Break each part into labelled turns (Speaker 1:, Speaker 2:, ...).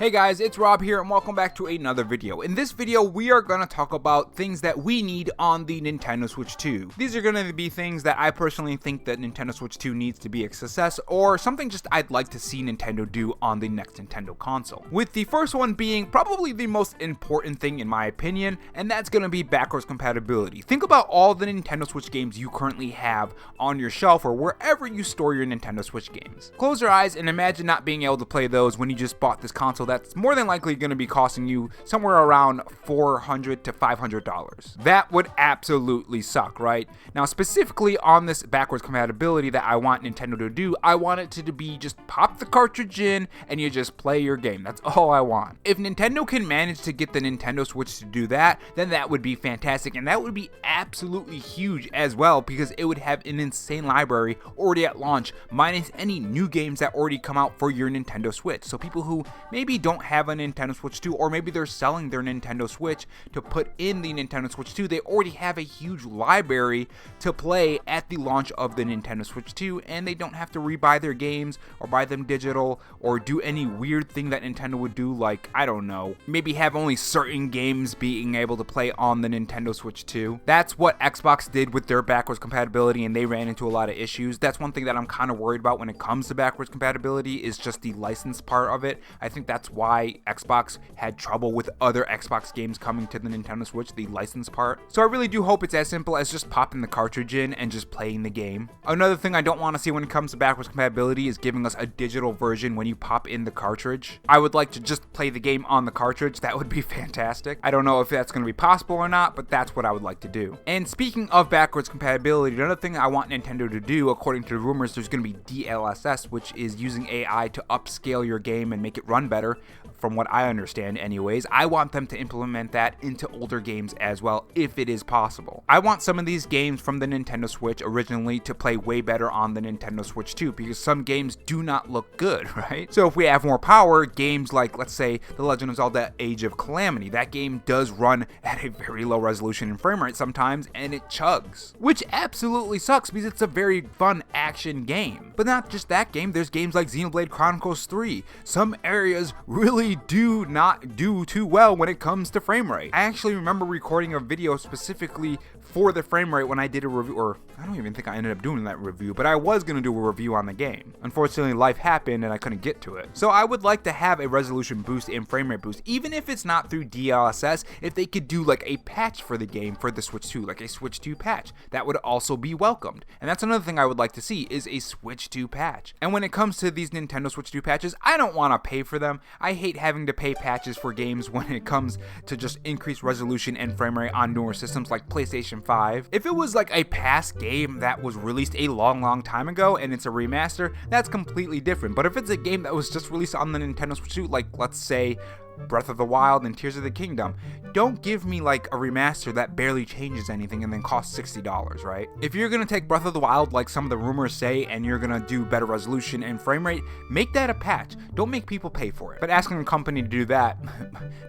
Speaker 1: Hey guys, it's Rob here and welcome back to another video. In this video, we are going to talk about things that we need on the Nintendo Switch 2. These are going to be things that I personally think that Nintendo Switch 2 needs to be a success, or something just I'd like to see Nintendo do on the next Nintendo console. With the first one being probably the most important thing in my opinion, and that's going to be backwards compatibility. Think about all the Nintendo Switch games you currently have on your shelf or wherever you store your Nintendo Switch games. Close your eyes and imagine not being able to play those when you just bought this console that's more than likely going to be costing you somewhere around $400 to $500. That would absolutely suck, right? Now, specifically on this backwards compatibility that I want Nintendo to do, I want it to be just pop the cartridge in and you just play your game. That's all I want. If Nintendo can manage to get the Nintendo Switch to do that, then that would be fantastic, and that would be absolutely huge as well, because it would have an insane library already at launch, minus any new games that already come out for your Nintendo Switch. So people who maybe don't have a Nintendo Switch 2, or maybe they're selling their Nintendo Switch to put in the Nintendo Switch 2, they already have a huge library to play at the launch of the Nintendo Switch 2, and they don't have to rebuy their games or buy them digital or do any weird thing that Nintendo would do, like, I don't know, maybe have only certain games being able to play on the Nintendo Switch 2. That's what Xbox did with their backwards compatibility, and they ran into a lot of issues. That's one thing that I'm kind of worried about when it comes to backwards compatibility, is just the license part of it. I think that's why Xbox had trouble with other Xbox games coming to the Nintendo Switch, the license part. So I really do hope it's as simple as just popping the cartridge in and just playing the game. Another thing I don't want to see when it comes to backwards compatibility is giving us a digital version when you pop in the cartridge. I would like to just play the game on the cartridge. That would be fantastic. I don't know if that's going to be possible or not, but that's what I would like to do. And speaking of backwards compatibility, another thing I want Nintendo to do, according to the rumors, there's going to be DLSS, which is using AI to upscale your game and make it run better. From what I understand anyways, I want them to implement that into older games as well, if it is possible. I want some of these games from the Nintendo Switch originally to play way better on the Nintendo Switch 2, because some games do not look good, right? So if we have more power, games like, let's say, The Legend of Zelda Age of Calamity, that game does run at a very low resolution and frame rate sometimes, and it chugs, which absolutely sucks because it's a very fun action game. But not just that game, there's games like Xenoblade Chronicles 3. Some areas really do not do too well when it comes to frame rate. I actually remember recording a video specifically for the frame rate when I did a review, or I don't even think I ended up doing that review, but I was going to do a review on the game. Unfortunately, life happened and I couldn't get to it. So I would like to have a resolution boost and frame rate boost, even if it's not through DLSS. If they could do like a patch for the game for the Switch 2, like a Switch 2 patch, that would also be welcomed. And that's another thing I would like to see, is a Switch 2 patch. And when it comes to these Nintendo Switch 2 patches, I don't want to pay for them. I hate having to pay patches for games when it comes to just increased resolution and frame rate on newer systems like PlayStation 5. If it was like a past game that was released a long time ago and it's a remaster, that's completely different. But if it's a game that was just released on the Nintendo Switch 2, like let's say Breath of the Wild and Tears of the Kingdom, don't give me like a remaster that barely changes anything and then costs $60, right? If you're gonna take Breath of the Wild like some of the rumors say, and you're gonna do better resolution and frame rate, make that a patch. Don't make people pay for it. But asking a company to do that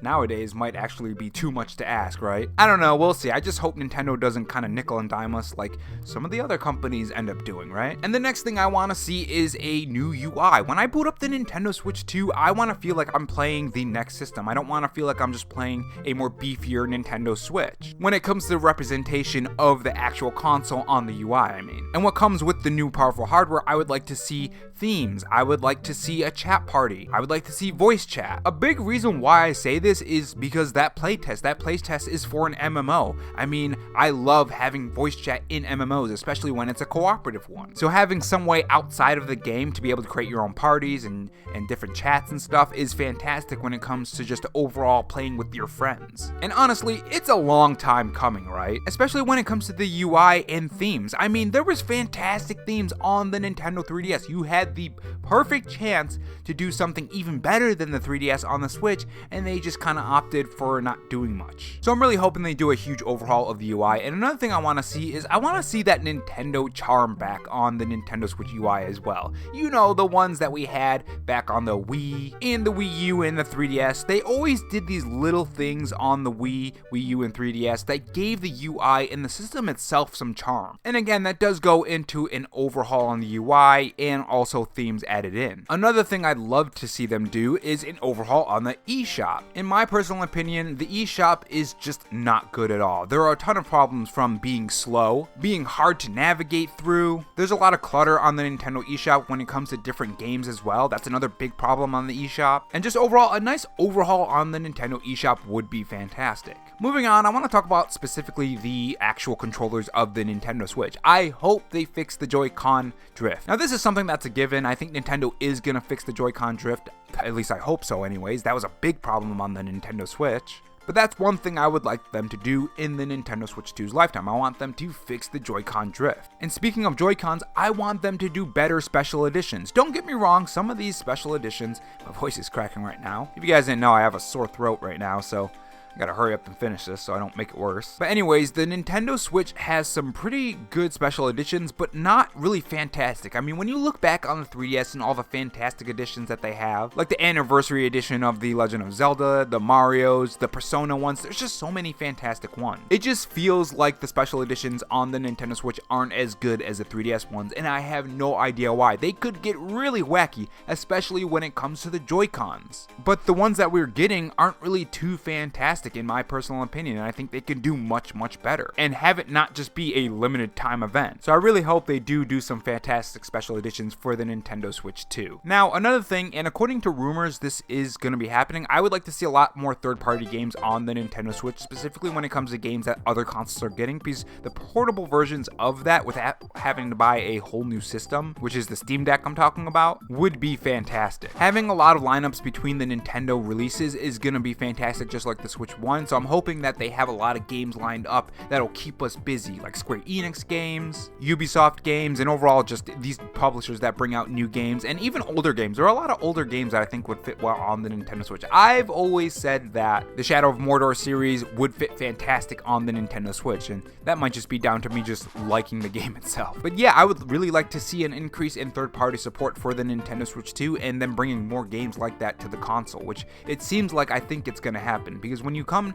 Speaker 1: nowadays might actually be too much to ask, right? I don't know, we'll see. I just hope Nintendo doesn't kind of nickel and dime us like some of the other companies end up doing, right? And the next thing I want to see is a new UI. When I boot up the Nintendo Switch 2, I want to feel like I'm playing the next system. I don't want to feel like I'm just playing a more beefier Nintendo Switch when it comes to the representation of the actual console on the UI, I mean. And what comes with the new powerful hardware, I would like to see themes. I would like to see a chat party. I would like to see voice chat. A big reason why I say this is because that playtest is for an MMO. I mean, I love having voice chat in MMOs, especially when it's a cooperative one. So having some way outside of the game to be able to create your own parties and different chats and stuff is fantastic when it comes to just overall playing with your friends. And honestly, it's a long time coming, right? Especially when it comes to the UI and themes. I mean, there was fantastic themes on the Nintendo 3DS. You had the perfect chance to do something even better than the 3DS on the Switch, and they just kind of opted for not doing much. So I'm really hoping they do a huge overhaul of the UI. And another thing I want to see is I want to see that Nintendo charm back on the Nintendo Switch UI as well. You know, the ones that we had back on the Wii and the Wii U and the 3DS. They always did these little things on the Wii U, and 3DS that gave the UI and the system itself some charm. And again, that does go into an overhaul on the UI and also retro themes added in. Another thing I'd love to see them do is an overhaul on the eShop. In my personal opinion, the eShop is just not good at all. There are a ton of problems, from being slow, being hard to navigate through. There's a lot of clutter on the Nintendo eShop when it comes to different games as well. That's another big problem on the eShop. And just overall, a nice overhaul on the Nintendo eShop would be fantastic. Moving on, I want to talk about specifically the actual controllers of the Nintendo Switch. I hope they fix the Joy-Con drift. Now, this is something that's a given. I think Nintendo is going to fix the Joy-Con drift. At least I hope so anyways. That was a big problem on the Nintendo Switch. But that's one thing I would like them to do in the Nintendo Switch 2's lifetime. I want them to fix the Joy-Con drift. And speaking of Joy-Cons, I want them to do better special editions. Don't get me wrong, some of these special editions, my voice is cracking right now. If you guys didn't know, I have a sore throat right now, so I gotta hurry up and finish this so I don't make it worse. But anyways, the Nintendo Switch has some pretty good special editions, but not really fantastic. I mean, when you look back on the 3DS and all the fantastic editions that they have, like the anniversary edition of The Legend of Zelda, the Marios, the Persona ones, there's just so many fantastic ones. It just feels like the special editions on the Nintendo Switch aren't as good as the 3DS ones, and I have no idea why. They could get really wacky, especially when it comes to the Joy-Cons. But the ones that we're getting aren't really too fantastic, in my personal opinion, and I think they can do much better and have it not just be a limited time event. So I really hope they do some fantastic special editions for the Nintendo Switch 2. Now, another thing, and according to rumors this is going to be happening, I would like to see a lot more third-party games on the Nintendo Switch, specifically when it comes to games that other consoles are getting, because the portable versions of that without having to buy a whole new system, which is the Steam Deck I'm talking about, would be fantastic. Having a lot of lineups between the Nintendo releases is going to be fantastic, just like the Switch 1, so I'm hoping that they have a lot of games lined up that'll keep us busy, like Square Enix games, Ubisoft games, and overall just these publishers that bring out new games, and even older games. There are a lot of older games that I think would fit well on the Nintendo Switch. I've always said that the Shadow of Mordor series would fit fantastic on the Nintendo Switch, and that might just be down to me just liking the game itself. But yeah, I would really like to see an increase in third-party support for the Nintendo Switch 2, and then bringing more games like that to the console, which it seems like I think it's going to happen, because when you come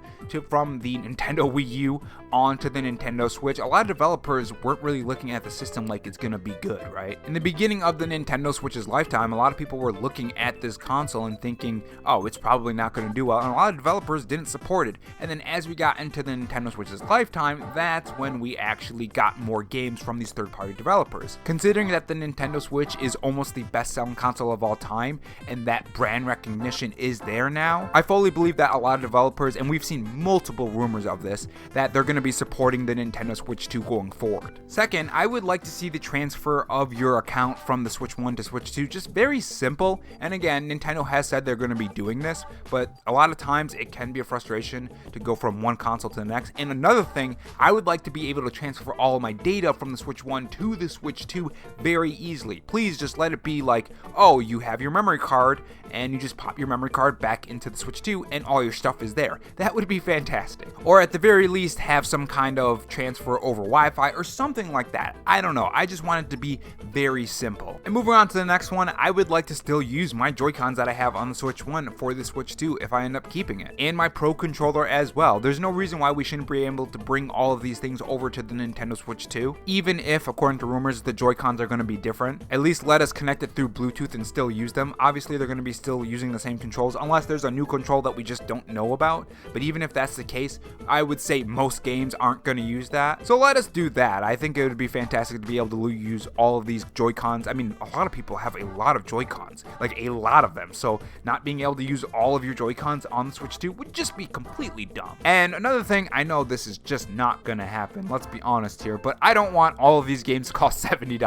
Speaker 1: from the Nintendo Wii U onto the Nintendo Switch, a lot of developers weren't really looking at the system like it's gonna be good, right? In the beginning of the Nintendo Switch's lifetime, a lot of people were looking at this console and thinking, oh, it's probably not gonna do well, and a lot of developers didn't support it. And then as we got into the Nintendo Switch's lifetime, that's when we actually got more games from these third-party developers. Considering that the Nintendo Switch is almost the best-selling console of all time, and that brand recognition is there now, I fully believe that a lot of developers, and we've seen multiple rumors of this, that they're going to be supporting the Nintendo Switch 2 going forward. Second, I would like to see the transfer of your account from the Switch 1 to Switch 2 just very simple. And again, Nintendo has said they're going to be doing this, but a lot of times it can be a frustration to go from one console to the next. And another thing, I would like to be able to transfer all of my data from the Switch 1 to the Switch 2 very easily. Please just let it be like, oh, you have your memory card and you just pop your memory card back into the Switch 2 and all your stuff is there. That would be fantastic. Or at the very least, have some kind of transfer over Wi-Fi or something like that. I don't know. I just want it to be very simple. And moving on to the next one, I would like to still use my Joy-Cons that I have on the Switch 1 for the Switch 2 if I end up keeping it. And my Pro Controller as well. There's no reason why we shouldn't be able to bring all of these things over to the Nintendo Switch 2. Even if, according to rumors, the Joy-Cons are going to be different. At least let us connect it through Bluetooth and still use them. Obviously, they're going to be still using the same controls unless there's a new control that we just don't know about. But even if that's the case, I would say most games aren't going to use that. So let us do that. I think it would be fantastic to be able to use all of these Joy-Cons. I mean, a lot of people have a lot of Joy-Cons, like a lot of them. So not being able to use all of your Joy-Cons on the Switch 2 would just be completely dumb. And another thing, I know this is just not going to happen. Let's be honest here, but I don't want all of these games to cost $70.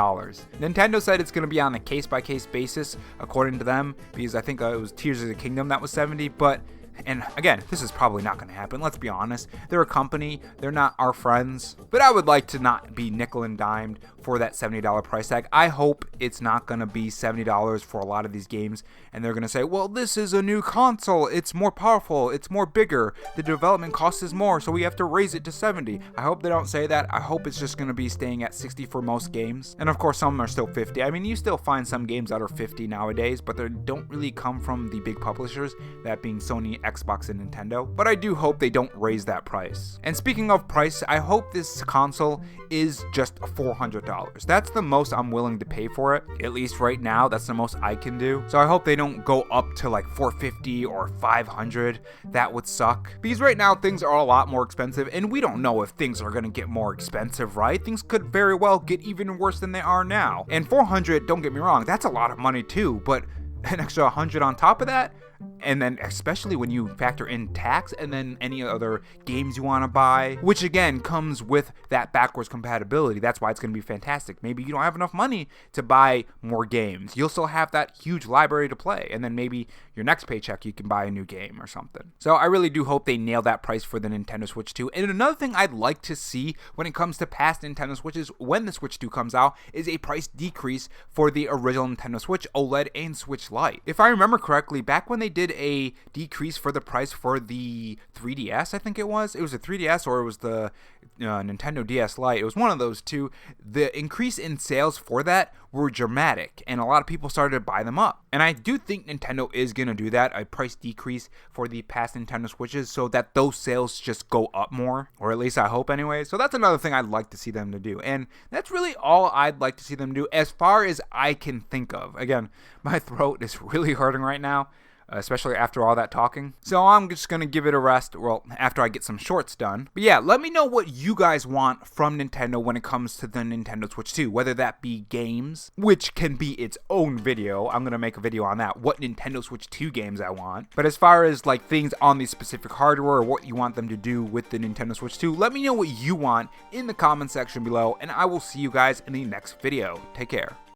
Speaker 1: Nintendo said it's going to be on a case-by-case basis, according to them, because I think it was Tears of the Kingdom that was $70, but and again, this is probably not going to happen. Let's be honest. They're a company. They're not our friends. But I would like to not be nickel and dimed for that $70 price tag. I hope it's not going to be $70 for a lot of these games. And they're going to say, well, this is a new console. It's more powerful. It's more bigger. The development cost is more, so we have to raise it to $70. I hope they don't say that. I hope it's just going to be staying at $60 for most games. And of course, some are still $50. I mean, you still find some games that are $50 nowadays, but they don't really come from the big publishers, that being Sony, Xbox and Nintendo, but I do hope they don't raise that price. And speaking of price, I hope this console is just $400. That's the most I'm willing to pay for it. At least right now, that's the most I can do. So I hope they don't go up to like $450 or $500. That would suck. Because right now, things are a lot more expensive, and we don't know if things are gonna get more expensive, right? Things could very well get even worse than they are now. And $400, don't get me wrong, that's a lot of money too, but an extra $100 on top of that, and then especially when you factor in tax and then any other games you want to buy, which again comes with that backwards compatibility. That's why it's going to be fantastic. Maybe you don't have enough money to buy more games. You'll still have that huge library to play, and then maybe your next paycheck you can buy a new game or something. So I really do hope they nail that price for the Nintendo Switch 2. And another thing I'd like to see when it comes to past Nintendo Switches when the Switch 2 comes out is a price decrease for the original Nintendo Switch OLED and Switch LITE. If I remember correctly, back when they did a decrease for the price for the 3DS, I think it was a 3DS or it was the Nintendo DS Lite. It was one of those two. The increase in sales for that were dramatic, and a lot of people started to buy them up. And I do think Nintendo is going to do that, a price decrease for the past Nintendo Switches, so that those sales just go up more, or at least I hope anyway. So that's another thing I'd like to see them to do, and that's really all I'd like to see them do as far as I can think of. Again, my throat is really hurting right now, especially after all that talking. So I'm just going to give it a rest, well, after I get some shorts done. But yeah, let me know what you guys want from Nintendo when it comes to the Nintendo Switch 2, whether that be games, which can be its own video. I'm going to make a video on that, what Nintendo Switch 2 games I want. But as far as like things on the specific hardware or what you want them to do with the Nintendo Switch 2, let me know what you want in the comment section below, and I will see you guys in the next video. Take care.